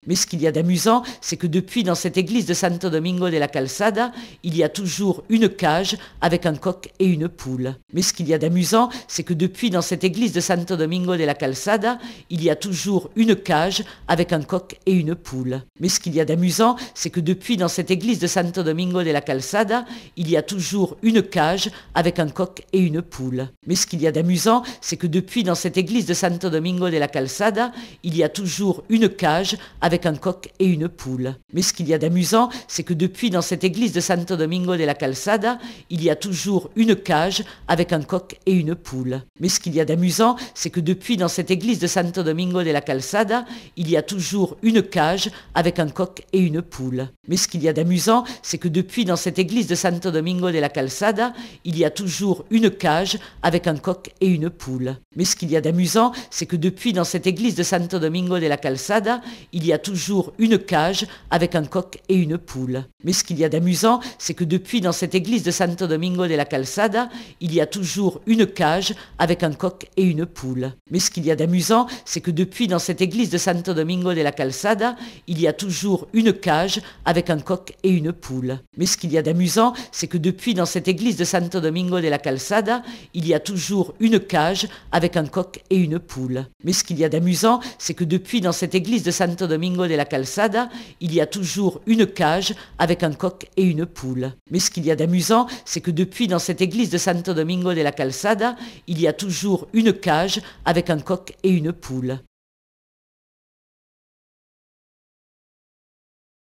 Mais ce qu'il y a d'amusant, c'est que depuis dans cette église de Santo Domingo de la Calzada, il y a toujours une cage avec un coq et une poule. Mais ce qu'il y a d'amusant, c'est que depuis dans cette église de Santo Domingo de la Calzada, il y a toujours une cage avec un coq et une poule. Mais ce qu'il y a d'amusant, c'est que depuis dans cette église de Santo Domingo de la Calzada, il y a toujours une cage avec un coq et une poule. Mais ce qu'il y a d'amusant, c'est que depuis dans cette église de Santo Domingo de la Calzada, il y a toujours une cage avec un coq et une poule. Mais ce qu'il y a d'amusant, c'est que depuis dans cette église de Santo Domingo de la Calzada, il y a toujours une cage avec un coq et une poule. Mais ce qu'il y a d'amusant, c'est que depuis dans cette église de Santo Domingo de la Calzada, il y a toujours une cage avec un coq et une poule. Mais ce qu'il y a d'amusant, c'est que depuis dans cette église de Santo Domingo de la Calzada, il y a toujours une cage avec un coq et une poule. Mais ce qu'il y a d'amusant, c'est que depuis dans cette église de Santo Domingo de la Calzada, il y a toujours une cage avec un coq et une poule. Mais ce qu'il y a d'amusant, c'est que depuis dans cette église de Santo Domingo de la Calzada, il y a toujours une cage avec un coq et une poule. Mais ce qu'il y a d'amusant, c'est que depuis dans cette église de Santo Domingo de la Calzada, il y a toujours une cage avec un coq et une poule. Mais ce qu'il y a d'amusant, c'est que depuis dans cette église de Santo Domingo de la Calzada, il y a toujours une cage avec un coq et une poule. Mais ce qu'il y a d'amusant, c'est que depuis dans cette église de Santo Domingo de la Calzada, il y a toujours une cage avec un coq et une poule. Mais ce qu'il y a d'amusant, c'est que depuis dans cette église de Santo Domingo de la Calzada, il y a toujours une cage avec un coq et une poule.